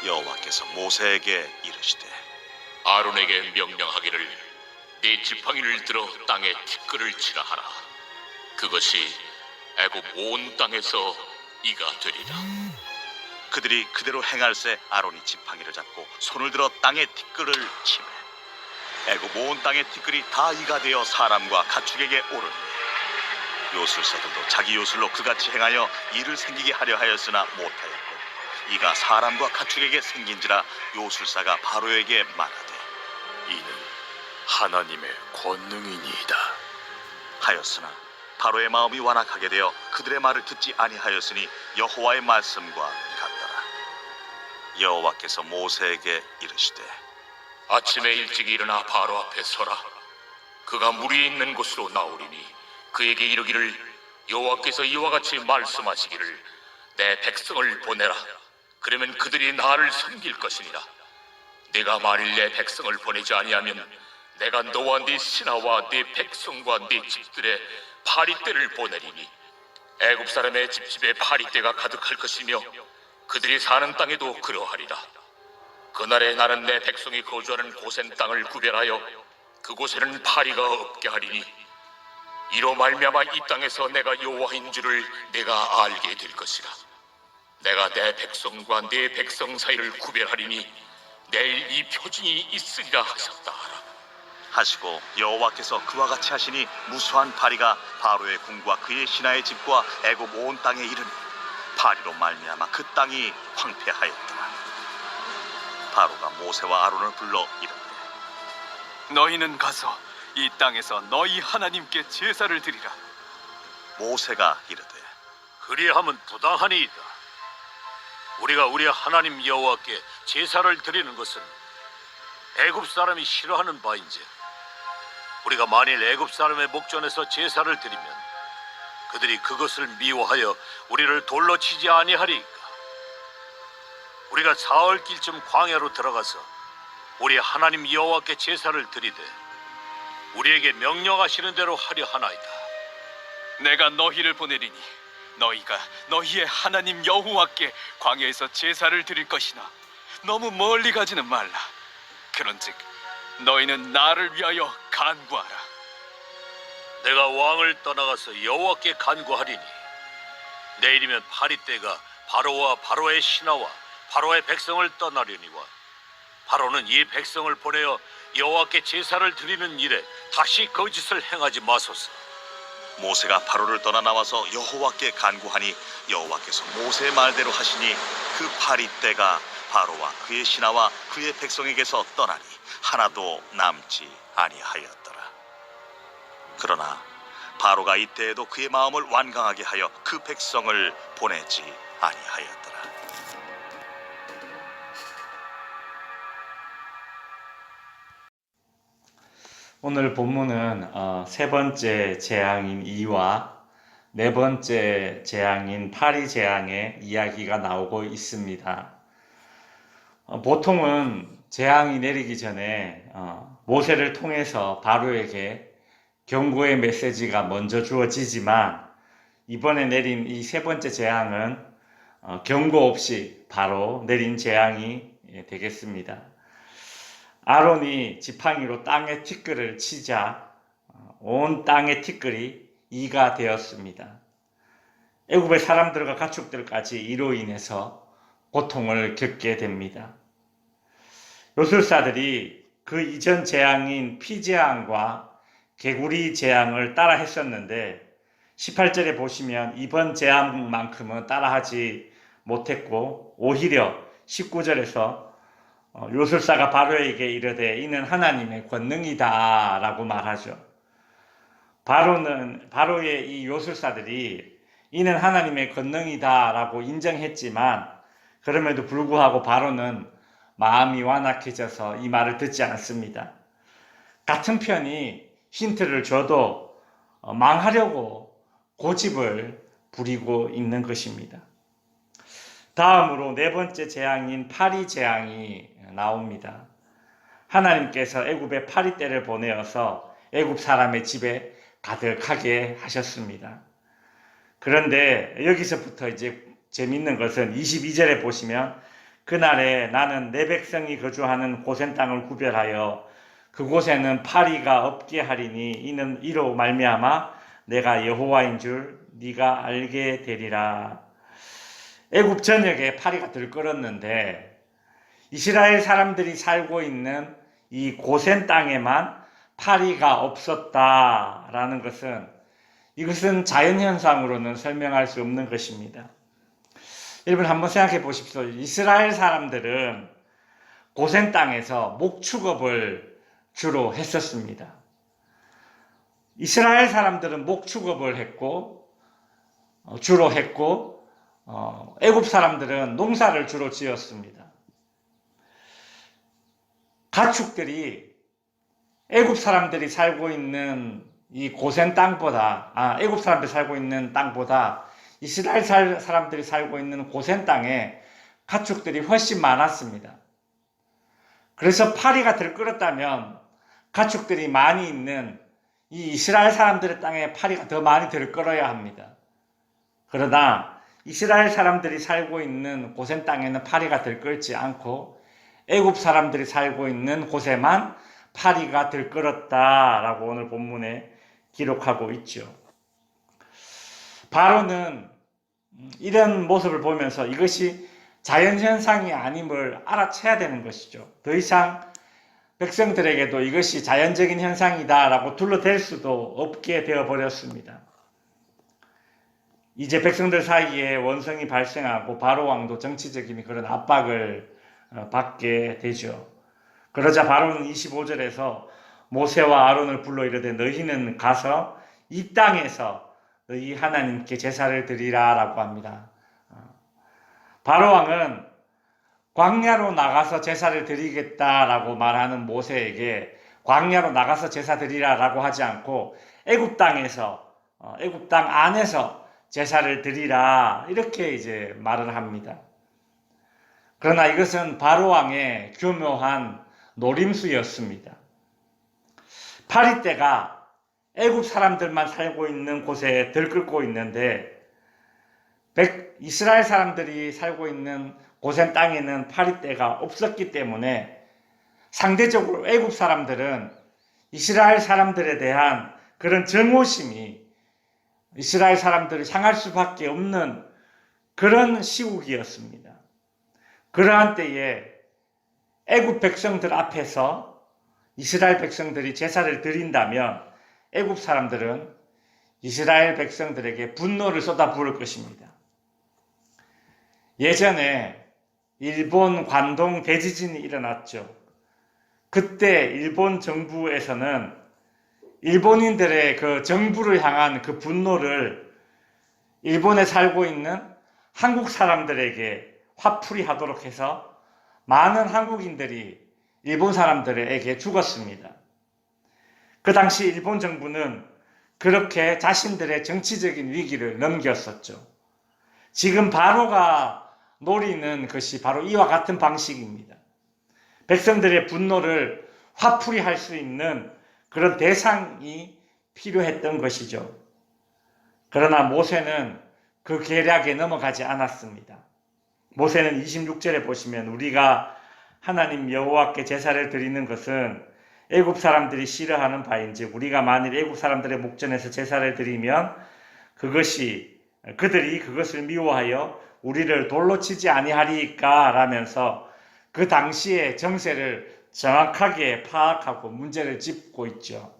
여호와께서 모세에게 이르시되 아론에게 명령하기를 네 지팡이를 들어 땅에 티끌을 치라 하라. 그것이 애굽 온 땅에서 이가 되리라. 그들이 그대로 행할세 아론이 지팡이를 잡고 손을 들어 땅에 티끌을 치매 애굽 온 땅의 티끌이 다 이가 되어 사람과 가축에게 오르니 요술사들도 자기 요술로 그같이 행하여 이를 생기게 하려 하였으나 못하였고 이가 사람과 가축에게 생긴지라 요술사가 바로에게 말하되 이는 하나님의 권능이니이다. 하였으나 바로의 마음이 완악하게 되어 그들의 말을 듣지 아니하였으니 여호와의 말씀과 같더라. 여호와께서 모세에게 이르시되 아침에 일찍 일어나 바로 앞에 서라. 그가 물이 있는 곳으로 나오리니 그에게 이르기를 여호와께서 이와 같이 말씀하시기를 내 백성을 보내라. 그러면 그들이 나를 섬길 것이니라. 네가 만일 내 백성을 보내지 아니하면 내가 너와 네 신하와 네 백성과 네 집들의 파리떼를 보내리니 애굽 사람의 집집에 파리떼가 가득할 것이며 그들이 사는 땅에도 그러하리라. 그날에 나는 내 백성이 거주하는 고센 땅을 구별하여 그곳에는 파리가 없게 하리니 이로 말미암아 이 땅에서 내가 여호와인 줄을 내가 알게 될 것이라. 내가 내 백성과 네 백성 사이를 구별하리니 내일 이 표징이 있으리라 하셨다 하라. 하시고 여호와께서 그와 같이 하시니 무수한 파리가 바로의 궁과 그의 신하의 집과 애굽 온 땅에 이르니 파리로 말미암아 그 땅이 황폐하였더라. 바로가 모세와 아론을 불러 이르되 너희는 가서 이 땅에서 너희 하나님께 제사를 드리라. 모세가 이르되 그리함은 부당하니이다. 우리가 우리 하나님 여호와께 제사를 드리는 것은 애굽 사람이 싫어하는 바인지 우리가 만일 애굽 사람의 목전에서 제사를 드리면 그들이 그것을 미워하여 우리를 돌로 치지 아니하리이까. 우리가 사흘길쯤 광야로 들어가서 우리 하나님 여호와께 제사를 드리되 우리에게 명령하시는 대로 하려 하나이다. 내가 너희를 보내리니 너희가 너희의 하나님 여호와께 광야에서 제사를 드릴 것이나 너무 멀리 가지는 말라. 그런즉 너희는 나를 위하여 간구하라. 내가 왕을 떠나가서 여호와께 간구하리니 내일이면 파리떼가 바로와 바로의 신하와 바로의 백성을 떠나려니와 바로는 이 백성을 보내어 여호와께 제사를 드리는 일에 다시 거짓을 행하지 마소서. 모세가 바로를 떠나 나와서 여호와께 간구하니 여호와께서 모세의 말대로 하시니 그 파리떼가 바로와 그의 신하와 그의 백성에게서 떠나니 하나도 남지 아니하였더라. 그러나 바로가 이때에도 그의 마음을 완강하게 하여 그 백성을 보내지 아니하였더라. 오늘 본문은 세 번째 재앙인 이와 네 번째 재앙인 파리 재앙의 이야기가 나오고 있습니다. 보통은 재앙이 내리기 전에 모세를 통해서 바로에게 경고의 메시지가 먼저 주어지지만 이번에 내린 이 세 번째 재앙은 경고 없이 바로 내린 재앙이 되겠습니다. 아론이 지팡이로 땅에 티끌을 치자 온 땅의 티끌이 이가 되었습니다. 애굽의 사람들과 가축들까지 이로 인해서 고통을 겪게 됩니다. 요술사들이 그 이전 재앙인 피재앙과 개구리 재앙을 따라 했었는데 18절에 보시면 이번 재앙만큼은 따라하지 못했고 오히려 19절에서 요술사가 바로에게 이르되 이는 하나님의 권능이다 라고 말하죠. 바로의 이 요술사들이 이는 하나님의 권능이다 라고 인정했지만 그럼에도 불구하고 바로는 마음이 완악해져서 이 말을 듣지 않습니다. 같은 편이 힌트를 줘도 망하려고 고집을 부리고 있는 것입니다. 다음으로 네 번째 재앙인 파리 재앙이 나옵니다. 하나님께서 애굽에 파리떼를 보내어서 애굽 사람의 집에 가득하게 하셨습니다. 그런데 여기서부터 이제 재밌는 것은 22절에 보시면 그날에 나는 내 백성이 거주하는 고센 땅을 구별하여 그곳에는 파리가 없게 하리니 이는 이로 말미암아 내가 여호와인 줄 네가 알게 되리라. 애굽 전역에 파리가 들끓었는데 이스라엘 사람들이 살고 있는 이 고센 땅에만 파리가 없었다라는 것은 이것은 자연현상으로는 설명할 수 없는 것입니다. 여러분 한번 생각해 보십시오. 이스라엘 사람들은 고센 땅에서 목축업을 주로 했었습니다. 이스라엘 사람들은 목축업을 주로 했고 애굽 사람들은 농사를 주로 지었습니다. 가축들이 애굽 사람들이 살고 있는 이 고센 땅보다 애굽 사람들이 살고 있는 땅보다 이스라엘 사람들이 살고 있는 고센 땅에 가축들이 훨씬 많았습니다. 그래서 파리가 들끓었다면 가축들이 많이 있는 이 이스라엘 사람들의 땅에 파리가 더 많이 들끓어야 합니다. 그러나 이스라엘 사람들이 살고 있는 고센 땅에는 파리가 들끓지 않고 애굽 사람들이 살고 있는 곳에만 파리가 들끓었다라고 오늘 본문에 기록하고 있죠. 바로는 이런 모습을 보면서 이것이 자연현상이 아님을 알아채야 되는 것이죠. 더 이상 백성들에게도 이것이 자연적인 현상이다라고 둘러댈 수도 없게 되어버렸습니다. 이제 백성들 사이에 원성이 발생하고 바로 왕도 정치적인 그런 압박을 받게 되죠. 그러자 바로는 25절에서 모세와 아론을 불러 이르되 너희는 가서 이 땅에서 너희 하나님께 제사를 드리라 라고 합니다. 바로 왕은 광야로 나가서 제사를 드리겠다라고 말하는 모세에게 광야로 나가서 제사 드리라 라고 하지 않고 애굽 땅 안에서 제사를 드리라 이렇게 이제 말을 합니다. 그러나 이것은 바로 왕의 교묘한 노림수였습니다. 파리 떼가 애굽 사람들만 살고 있는 곳에 들끓고 있는데 이스라엘 사람들이 살고 있는 고센 땅에는 파리 떼가 없었기 때문에 상대적으로 애굽 사람들은 이스라엘 사람들에 대한 그런 증오심이 이스라엘 사람들을 향할 수밖에 없는 그런 시국이었습니다. 그러한 때에 애굽 백성들 앞에서 이스라엘 백성들이 제사를 드린다면 애굽 사람들은 이스라엘 백성들에게 분노를 쏟아부을 것입니다. 예전에 일본 관동 대지진이 일어났죠. 그때 일본 정부에서는 일본인들의 그 정부를 향한 그 분노를 일본에 살고 있는 한국 사람들에게 화풀이 하도록 해서 많은 한국인들이 일본 사람들에게 죽었습니다. 그 당시 일본 정부는 그렇게 자신들의 정치적인 위기를 넘겼었죠. 지금 바로가 노리는 것이 바로 이와 같은 방식입니다. 백성들의 분노를 화풀이할 수 있는 그런 대상이 필요했던 것이죠. 그러나 모세는 그 계략에 넘어가지 않았습니다. 모세는 26절에 보시면 우리가 하나님 여호와께 제사를 드리는 것은 애굽 사람들이 싫어하는 바인즉 우리가 만일 애굽 사람들의 목전에서 제사를 드리면 그들이 그것을 미워하여 우리를 돌로 치지 아니하리까 라면서 그 당시의 정세를 정확하게 파악하고 문제를 짚고 있죠.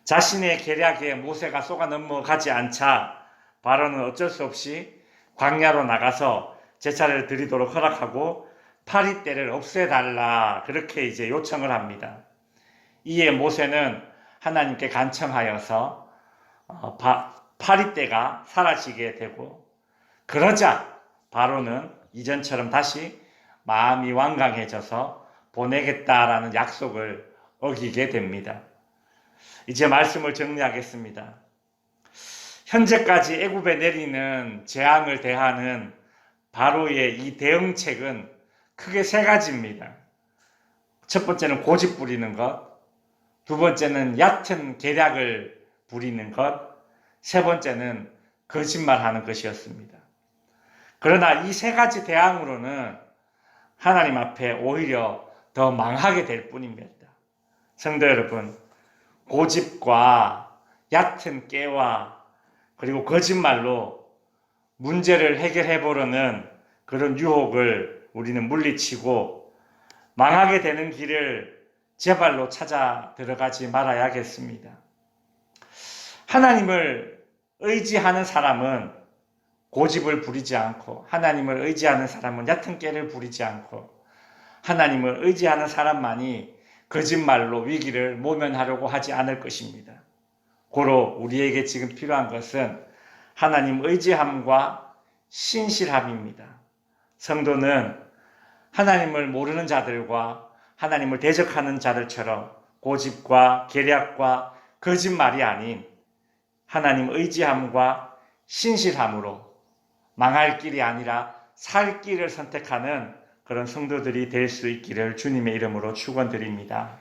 자신의 계략에 모세가 속아 넘어가지 않자 바로는 어쩔 수 없이 광야로 나가서 제사를 드리도록 허락하고 파리떼를 없애달라 그렇게 이제 요청을 합니다. 이에 모세는 하나님께 간청하여서 파리떼가 사라지게 되고 그러자 바로는 이전처럼 다시 마음이 완강해져서 보내겠다라는 약속을 어기게 됩니다. 이제 말씀을 정리하겠습니다. 현재까지 애굽에 내리는 재앙을 대하는 바로의 이 대응책은 크게 세 가지입니다. 첫 번째는 고집 부리는 것, 두 번째는 얕은 계략을 부리는 것, 세 번째는 거짓말하는 것이었습니다. 그러나 이 세 가지 대항으로는 하나님 앞에 오히려 더 망하게 될 뿐입니다. 성도 여러분, 고집과 얕은 깨와 그리고 거짓말로 문제를 해결해 보려는 그런 유혹을 우리는 물리치고 망하게 되는 길을 제발로 찾아 들어가지 말아야겠습니다. 하나님을 의지하는 사람은 고집을 부리지 않고, 하나님을 의지하는 사람은 얕은 깨를 부리지 않고, 하나님을 의지하는 사람만이 거짓말로 위기를 모면하려고 하지 않을 것입니다. 고로 우리에게 지금 필요한 것은 하나님 의지함과 신실함입니다. 성도는 하나님을 모르는 자들과 하나님을 대적하는 자들처럼 고집과 계략과 거짓말이 아닌 하나님 의지함과 신실함으로 망할 길이 아니라 살 길을 선택하는 그런 성도들이 될 수 있기를 주님의 이름으로 축원드립니다.